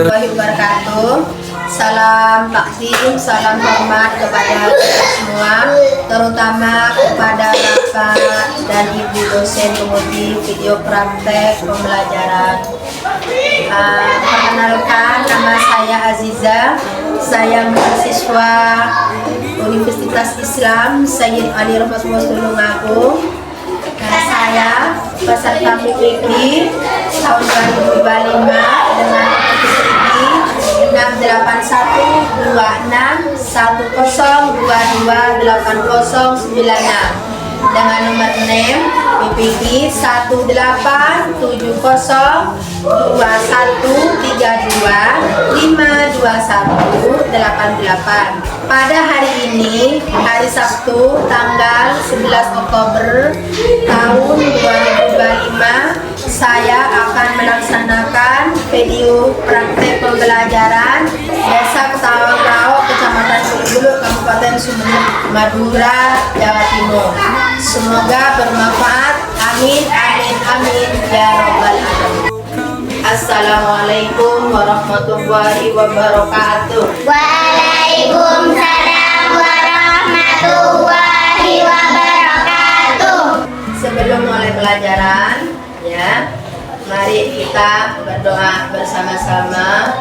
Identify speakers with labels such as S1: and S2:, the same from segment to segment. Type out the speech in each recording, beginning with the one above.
S1: wabarakatuh. Salam takdim, salam hormat kepada kita semua, terutama kepada Bapak dan Ibu dosen pemutih video praktek pembelajaran. Perkenalkan, nama saya Aziza. Saya mahasiswa Universitas Islam Sayyid Ali Rahmatullah Tulungagung. Saya peserta PPP tahun 2025 dengan PPP 6812610228096 dengan nomor NEM PPP 1871723252188. Pada hari ini, hari Sabtu, tanggal 11 Oktober tahun 2025, saya akan melaksanakan video praktek pembelajaran Desa Ketawang Laok, Kecamatan Bulubulu, Kabupaten Sumeneb, Madura, Jawa Timur. Semoga bermanfaat. Amin, amin, amin, ya Rabbal Alamin. Assalamualaikum warahmatullahi wabarakatuh.
S2: Waalaikumsalam warahmatullahi wabarakatuh.
S1: Sebelum mulai pelajaran, ya, mari kita berdoa bersama-sama.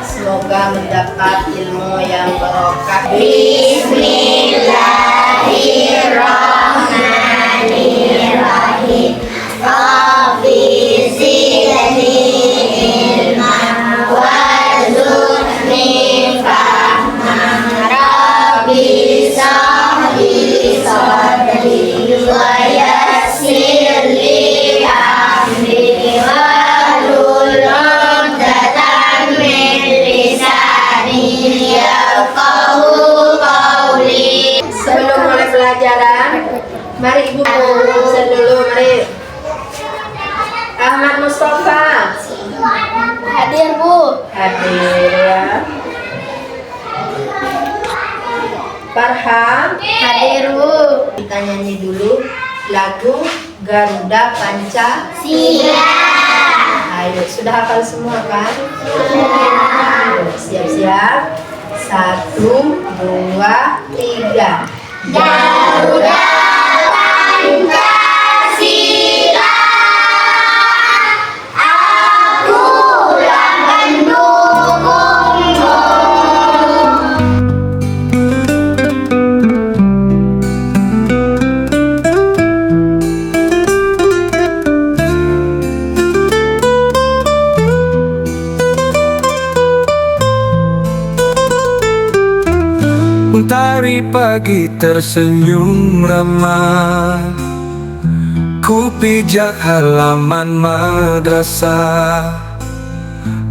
S1: Semoga mendapat ilmu yang barokah.
S2: Bismillahirrahmanirrahim. Rabbi zidni ilman warzuqni fahman. Rabbi shrahli sadri wa yassir li amri wahlul 'uqdatam min lisani yafqahu qawli.
S1: Sebelum mulai pelajaran, mari Ibu absen dulu, mari. Ahmad Mustafa
S2: Hadir, Bu.
S1: hadir, ya. Farhan
S2: Hadir, Bu.
S1: kita nyanyi dulu lagu Garuda Panca. Ayo, sudah hafal semua kan? Ayo, siap-siap. 1, 2, 3.
S2: Garuda Pancasila, akulah pendukungmu.
S3: Mentari pagi tersenyum ramah, ku pijak halaman madrasah.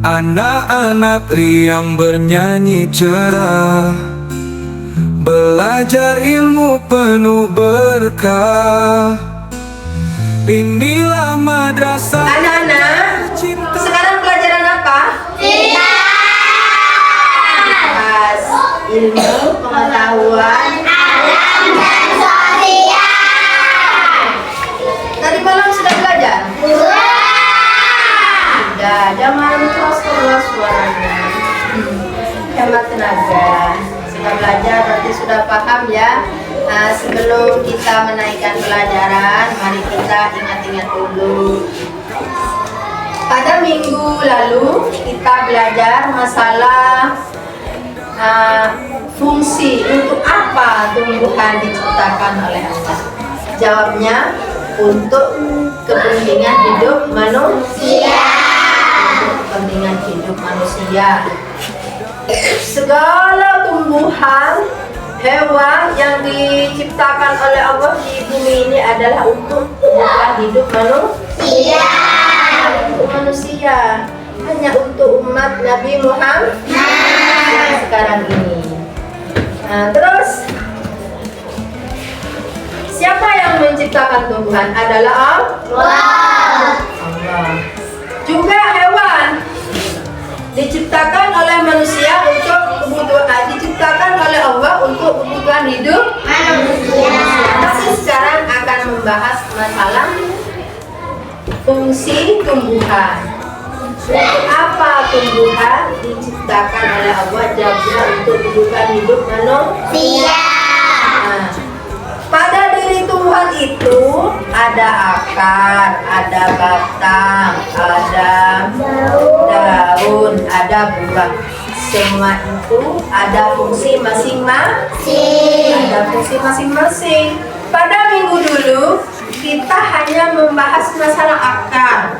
S3: Anak-anak riang bernyanyi cerah, belajar ilmu penuh berkah. Inilah madrasah.
S1: Anak-anak, sekarang pelajaran apa? Pas ilmu pengetahuan.
S2: Alam dan sosial.
S1: Tadi malam sudah belajar? Sudah, jangan keras-keras suaranya. Hemat tenaga. Sudah belajar berarti sudah paham, ya. Nah, sebelum kita menaikkan pelajaran, mari kita ingat-ingat dulu. Pada minggu lalu kita belajar masalah fungsi, untuk apa tumbuhan diciptakan oleh Allah. Jawabnya, untuk kepentingan hidup manusia. Untuk kepentingan hidup manusia. Segala tumbuhan, hewan yang diciptakan oleh Allah di bumi ini adalah untuk kebutuhan hidup manusia. Untuk manusia, hanya untuk umat Nabi Muhammad yang sekarang ini. Nah, terus siapa yang menciptakan tumbuhan? Adalah Allah. Juga hewan diciptakan oleh manusia untuk kebutuhan, diciptakan oleh Allah untuk kebutuhan hidup manusia. Tapi sekarang akan membahas masalah fungsi tumbuhan. Untuk apa tumbuhan diciptakan oleh Allah? Jawabnya untuk kehidupan hidup manusia. Nah, pada diri Tuhan itu ada akar, ada batang, ada daun, ada buah. Semua itu ada fungsi masing-masing. Pada minggu dulu kita hanya membahas masalah akar,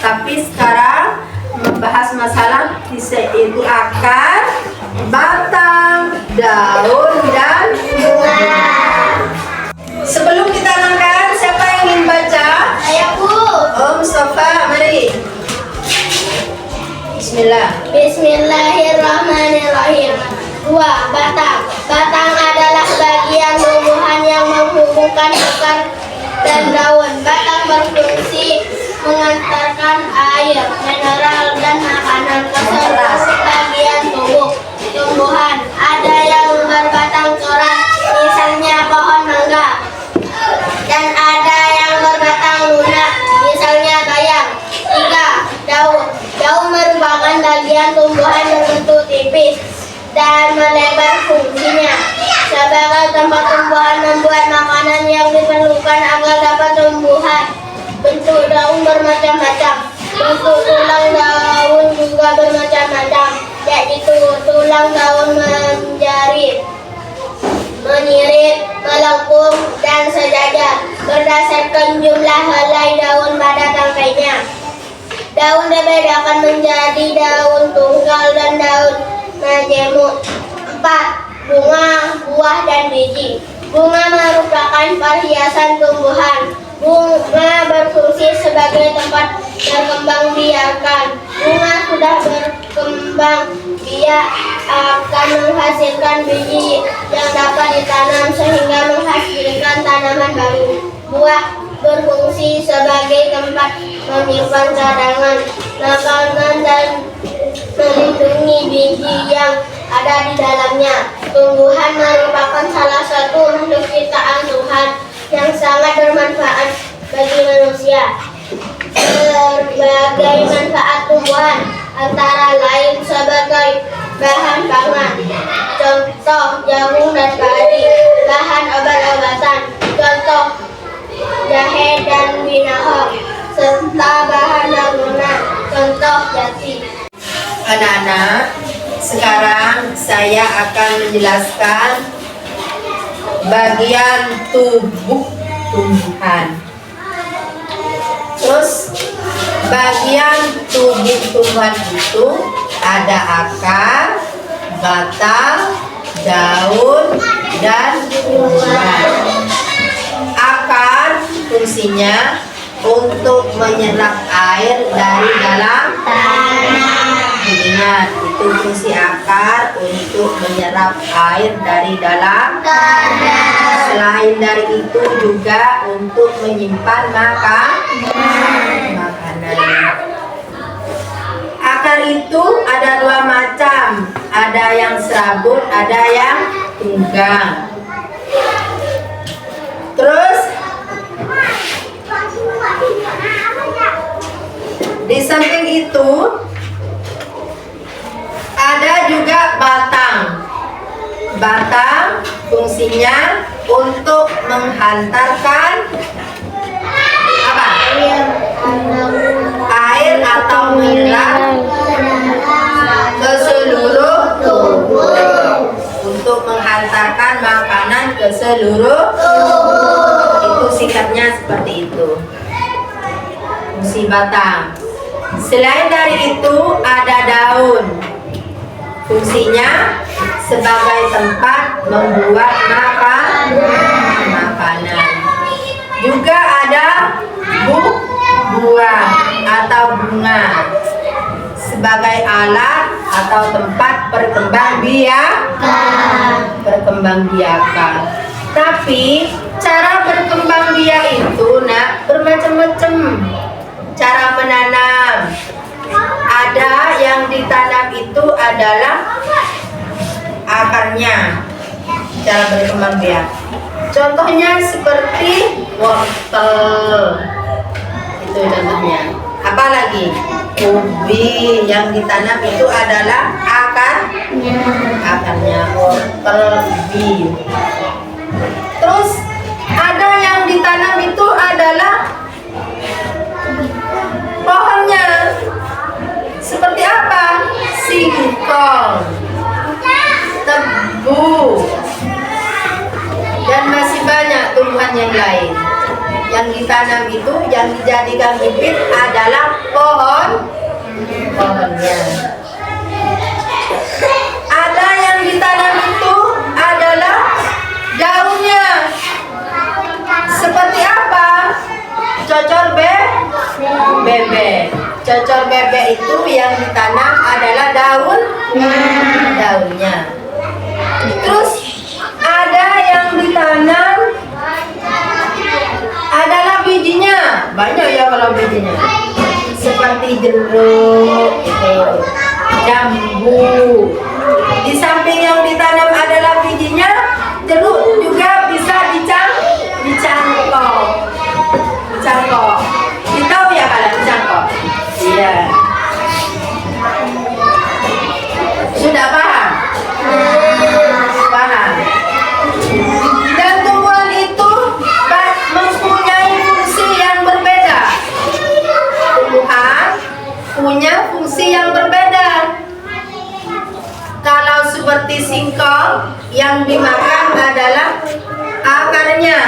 S1: tapi sekarang membahas masalah yaitu akar, batang, daun, dan buah. Sebelum kita langkah, siapa yang ingin baca?
S2: Saya Bu.
S1: Om Mustafa, mari. Bismillah.
S2: Bismillahirrahmanirrahim. 2. Batang. Batang adalah bagian tumbuhan yang menghubungkan akar dan daun. Batang berfungsi mengantarkan air, mineral, dan makanan ke seluruh bagian tumbuhan. Ada yang berbatang corak, misalnya pohon mangga, dan ada yang berbatang lunak, misalnya bayam. 3. Daun. Daun merupakan bagian tumbuhan berbentuk tipis dan melebar. Fungsinya sebagai tempat tumbuhan membuat makanan yang diperlukan agar dapat tumbuhan. Bentuk daun bermacam-macam. Bentuk tulang daun juga bermacam-macam, yaitu tulang daun menjerit, menyirit, melengkung, dan sejajar berdasarkan jumlah helai daun pada tangkainya. Daun dibedakan menjadi daun tunggal dan daun majemuk. 4. Bunga, buah, dan biji. Bunga merupakan perhiasan tumbuhan. Bunga berfungsi sebagai tempat berkembang biakan. Bunga sudah berkembang biak akan menghasilkan biji yang dapat ditanam sehingga menghasilkan tanaman baru. Buah berfungsi sebagai tempat menyimpan cadangan makanan dan melindungi biji yang ada di dalamnya. Tumbuhan merupakan salah satu makhluk ciptaan Tuhan yang sangat bermanfaat bagi manusia. Berbagai manfaat tumbuhan antara lain sebagai bahan pangan, contoh jagung dan padi, bahan obat-obatan, contoh jahe dan binaho, serta bahan bangunan, contoh jati.
S1: Anak-anak, sekarang saya akan menjelaskan bagian tubuh tumbuhan. Terus bagian tubuh tumbuhan itu ada akar, batang, daun, dan buah. Akar fungsinya untuk menyerap air dari dalam tanah. Ingat, itu fungsi akar untuk menyerap air dari dalam tanah. Selain dari itu juga untuk menyimpan makanan. Akar itu ada dua macam, ada yang serabut, ada yang tunggang. Terus di samping itu ada juga batang. Batang fungsinya untuk menghantarkan apa? Air atau mineral ke seluruh tubuh. Untuk menghantarkan makanan ke seluruh tubuh. Itu sikapnya seperti itu. Fungsi batang. Selain dari itu ada daun. Fungsinya sebagai tempat membuat makanan. Juga ada buah atau bunga sebagai alat atau tempat berkembang biakan. Tapi cara berkembang biak itu bermacam-macam. Cara menanam, ada yang ditanam itu adalah akarnya. Cara berkembang biak, contohnya seperti wortel, itu contohnya. Apa lagi? Ubi yang ditanam itu adalah akarnya, wortel ubi. Terus ada yang ditanam itu adalah pohonnya. Seperti apa? Singkong, tebu, dan masih banyak tumbuhan yang lain. Yang ditanam itu, yang dijadikan bibit adalah pohonnya. Ada yang ditanam itu adalah daunnya. Seperti apa? Cocor bebek. Cocor bebek itu yang ditanam adalah daunnya. Terus ada yang ditanam adalah bijinya. Banyak ya kalau bijinya. Seperti jeruk, jambu. Di samping yang ditanam adalah bijinya, jeruk juga bisa dicangkok. Tahu ya kalian cangkok? Iya. Sudah paham? Paham. Dan tumbuhan itu mempunyai fungsi yang berbeda. Tumbuhan punya fungsi yang berbeda. Kalau seperti singkong, yang dimakan adalah akarnya.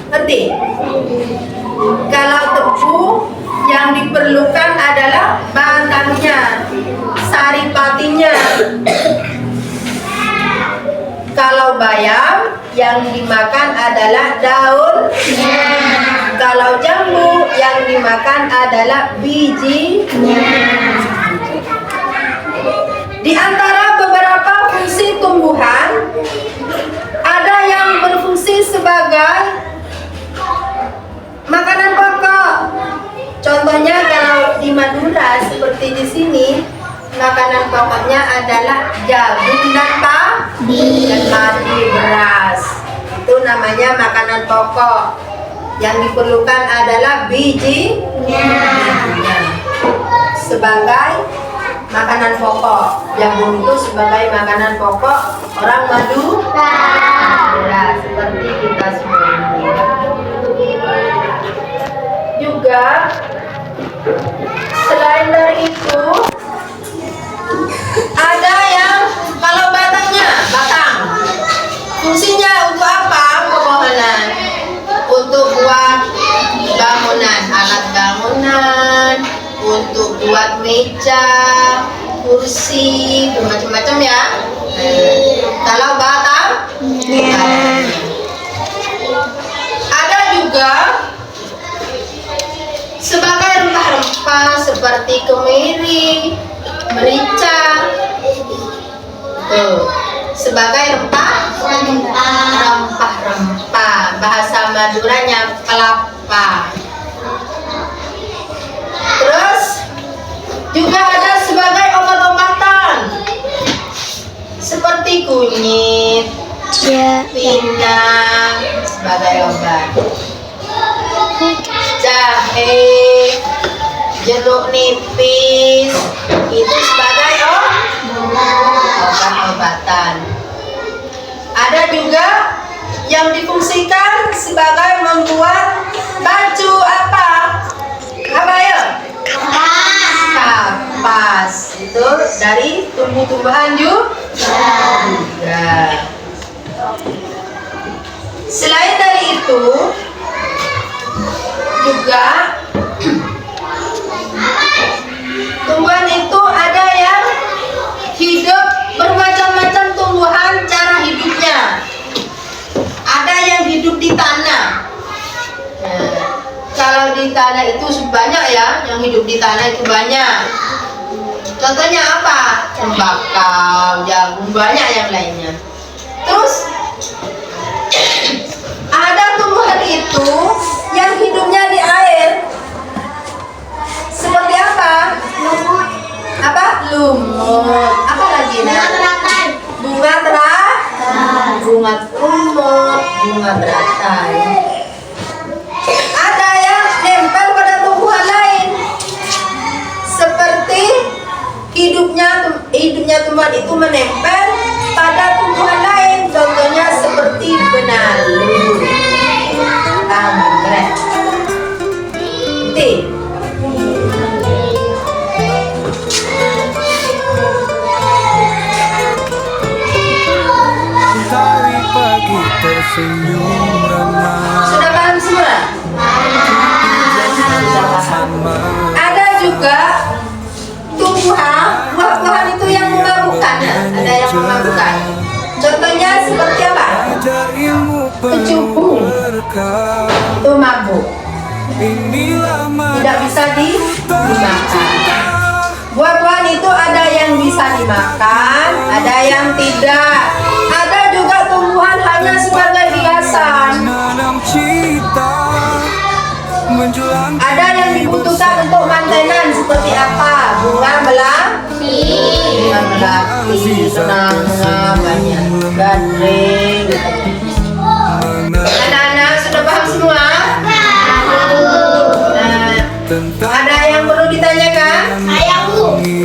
S1: Ngerti? Kalau tebu, yang diperlukan adalah batangnya, saripatinya. Kalau bayam, yang dimakan adalah daunnya. Kalau jambu, yang dimakan adalah bijinya. Di antara beberapa fungsi tumbuhan, ada yang berfungsi sebagai makanan pokok. Contohnya kalau di Madura seperti di sini, makanan pokoknya adalah jagung dan padi, beras. Itu namanya makanan pokok. Yang diperlukan adalah bijinya sebagai makanan pokok. Jagung itu sebagai makanan pokok orang Madura, seperti kita semua ini. Juga selain dari itu, ada yang kalau batang fungsinya untuk apa? Pepohonan, untuk buat bangunan, alat bangunan, untuk buat meja, kursi, macam-macam ya. Kalau batang, ada juga sebagai rempah-rempah seperti kemiri, merica. Sebagai rempah-rempah. Bahasa Maduranya kelapa. Terus juga ada sebagai obat-obatan seperti kunyit, pinang sebagai obat, jahe, jeruk nipis itu sebagai obat-obatan. Ada juga yang difungsikan sebagai membuat baju apa ya? Kapas. Itu dari tumbuh-tumbuhan juga. Selain dari itu juga tumbuhan itu ada yang hidup bermacam-macam tumbuhan cara hidupnya. Ada yang hidup di tanah. Kalau di tanah itu banyak ya, yang hidup di tanah itu banyak. Contohnya apa? Tembakau, jagung, banyak yang lainnya. Terus ada tumbuhan itu yang hidupnya di air. Seperti apa? Lumut. Apa lagi? Bunga lumut, bunga teratai. Ada yang nempel pada tumbuhan lain. menempel pada tumbuhan lain, contohnya seperti benalu. Keren. Nanti.
S3: Mentari pagi tersenyum ramah.
S1: Sudah paham semua? Ada juga tumbuhan, buah-buahan itu yang memabukkan. Ada yang memabukkan. Contohnya seperti apa?
S3: Ajar ilmu penuh
S1: Kecubung.
S3: berkah.
S1: Itu mabuk.
S3: Inilah
S1: Tidak bisa dimakan. Buah-buahan itu ada yang bisa dimakan, ada yang tidak. Ada juga tumbuhan hanya sebagai hiasan.
S3: menanam cita menjulang
S1: Ada yang dibutuhkan untuk mantenan seperti apa? Bunga melati, bunga banyak, gading. Anak-anak sudah paham semua? Nah,
S3: tentang
S1: ada yang perlu ditanyakan?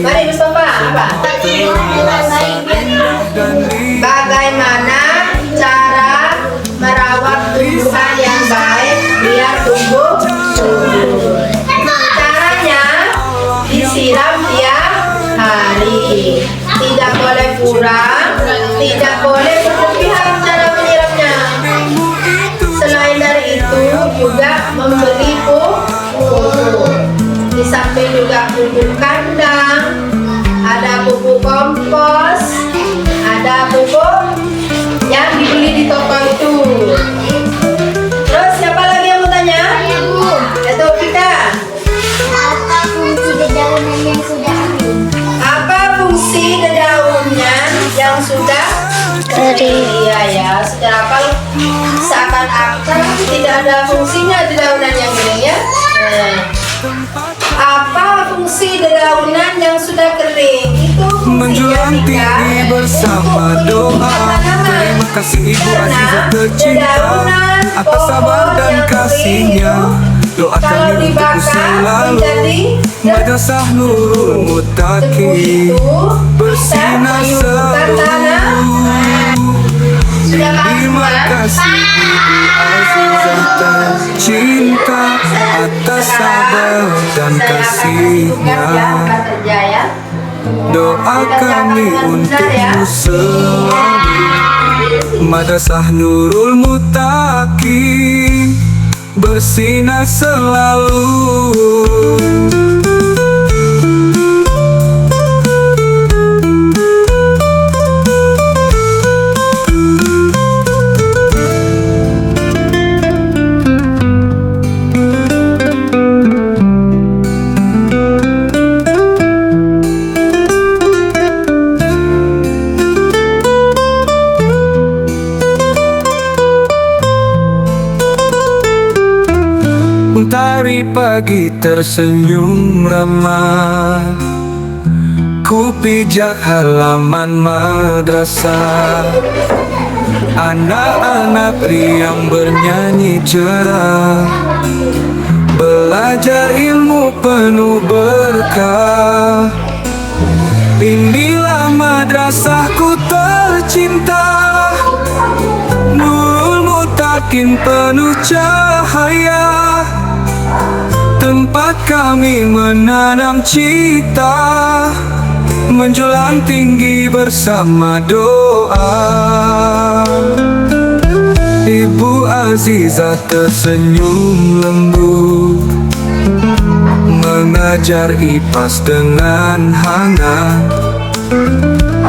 S1: Mari Mustafa, apa?
S3: dan
S1: Bagaimana cara merawat tumbuhan yang baik biar tumbuh subur? Caranya disiram tiap hari. Tidak boleh kurang, tidak boleh berlebihan cara menyiramnya. Selain dari itu juga memberi pupuk. Di samping juga pupuk kandang, ada pupuk kompos, ada pupuk yang dibeli di toko itu. Terus siapa lagi yang mau tanya? Itu kita. Apa fungsi dedaunan yang sudah kering? Iya ya, sudah apa? Seakan-akan tidak ada fungsinya dedaunan yang kering ya. Nah, apa fungsi dedaunan yang sudah kering? Itu
S3: menjulang tinggi bersama doa. Terima kasih Ibu Azizah tercinta atas sabar dan kasihnya. Doa
S1: kalau
S3: kami untukmu
S1: dibakar
S3: selalu.
S1: menjadi
S3: Madrasah Nurul Muttaqin bersinar selalu.
S1: Sudah paham
S3: Terima
S1: semua?
S3: kasih Ibu Azizah tercinta atas sabar dan kasihnya.
S1: Kerja ya.
S3: Doa kami untukmu selalu. Madrasah Nurul Muttaqin bersinar selalu. Mentari pagi tersenyum ramah. Ku pijak halaman madrasah. Anak-anak riang bernyanyi cerah. Belajar ilmu penuh berkah. Inilah madrasahku tercinta. Nurul Muttaqin penuh cahaya. Tempat kami menanam cita, menjulang tinggi bersama doa. Ibu Azizah tersenyum lembut, mengajar IPAS dengan hangat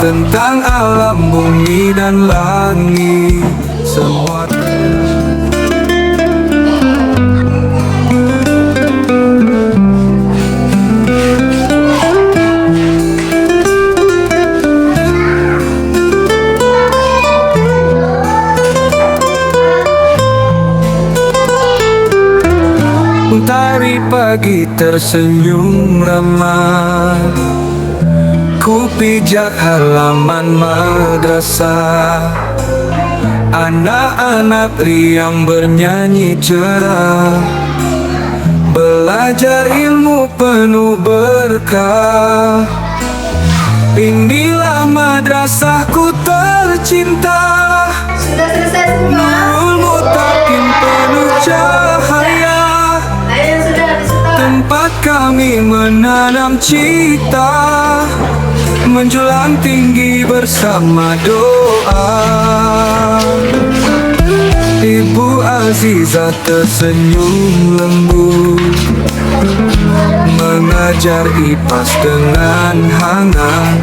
S3: tentang alam bumi dan langit semua. Mentari pagi tersenyum ramah. Ku pijak halaman madrasah. Anak-anak riang bernyanyi cerah. Belajar ilmu penuh berkah. Inilah Inilah madrasahku tercinta,
S1: Sudah selesai semua?
S3: Nurul Mutakin penuh cahaya,
S1: Ayo sudah disuruh.
S3: tempat kami menanam cita, menjulang tinggi bersama doa. Ibu Azizah tersenyum lembut, mengajar IPAS dengan hangat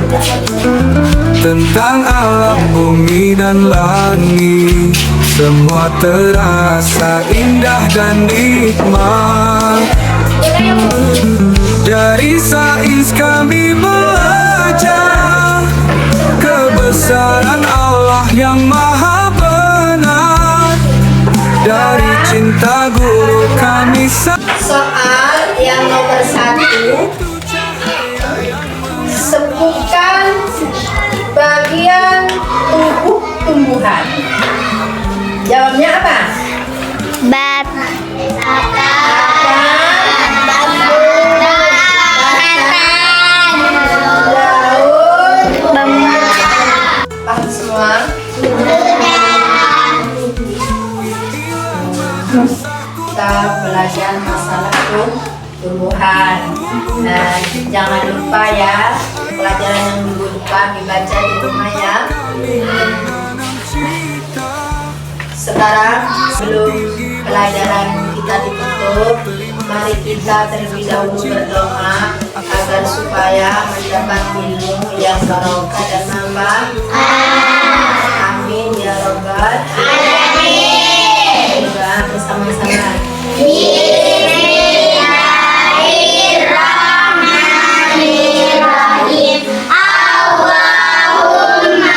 S3: tentang alam bumi dan langit. Semua terasa indah dan nikmat. Dari sains kami belajar kebesaran Allah yang maha benar. Dari cinta guru kami
S1: Soal yang nomor 1, sebutkan bagian tubuh tumbuhan. Jawabnya apa?
S2: Bat.
S1: Daun. Paham semua? Kita belajar masalah tumbuhan. Nah, jangan lupa ya, pelajaran yang minggu depan dibaca di rumah ya. Sekarang sebelum pelajaran kita ditutup, mari kita terlebih dahulu berdoa agar supaya mendapat ilmu yang barokah dan nambah. Amin ya robbal alamin. Doa bersama-sama.
S2: Bismillahirrahmanirrahim. Allahumma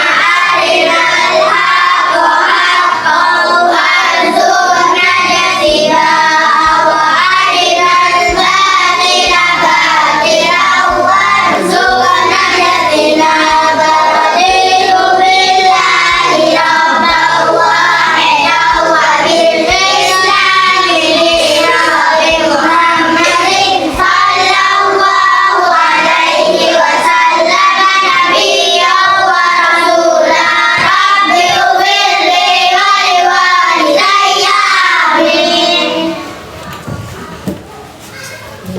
S2: arinal haqqa haqqan warzuqna ittiba'ahu wa arinal batila batilan warzuqna ijtinaba. Raditu billahi rabban wahidan wa bil islami dinan Muhammadin sallallahu alaihi wasallam nabiyyan wa rasulan. Rabbi ighfirli wa liwalidayya. Amin.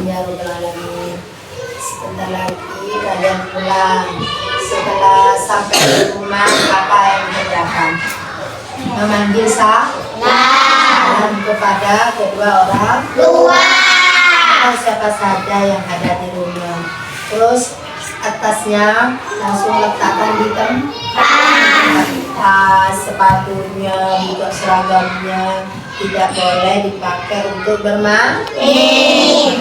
S1: Ya robbal alamin. Sebentar lagi kalian pulang. Setelah sampai di rumah, apa yang dikerjakan? Memanggil salam kepada kedua orang
S2: Dua.
S1: atau siapa saja yang ada di rumah. Terus atasnya langsung letakkan di tempat. Tas, sepatunya, buka seragamnya tidak boleh dipakai untuk bermain.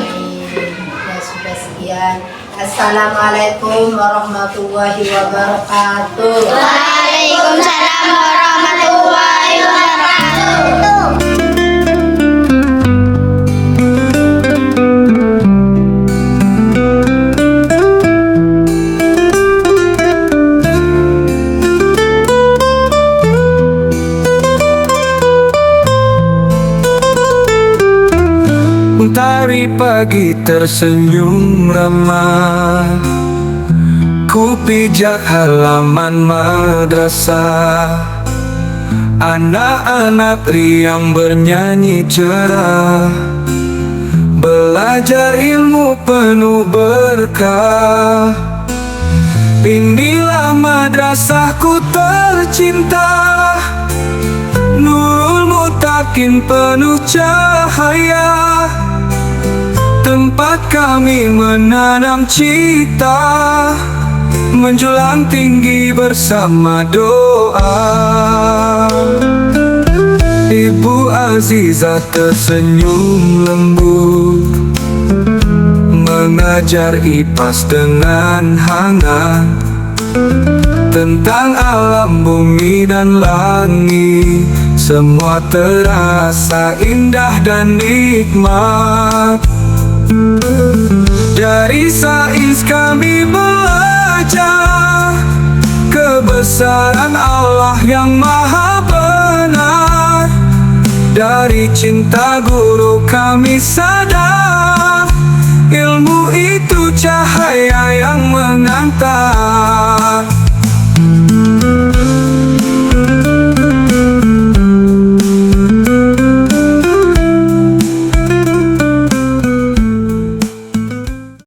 S1: Ya sudah sekian. Assalamualaikum warahmatullahi wabarakatuh.
S2: Waalaikumsalam warahmatullahi wabarakatuh.
S3: Mentari pagi tersenyum ramah, ku pijak halaman madrasah. Anak-anak riang bernyanyi cerah, belajar ilmu penuh berkah. Inilah madrasahku tercinta, Nurul Mutakin penuh cahaya, tempat kami menanam cita, menjulang tinggi bersama doa. Ibu Azizah tersenyum lembut, mengajar IPAS dengan hangat tentang alam bumi dan langit. Semua terasa indah dan nikmat. Dari sains kami belajar kebesaran Allah yang maha benar. Dari cinta guru kami sadar, ilmu itu cahaya yang mengantar.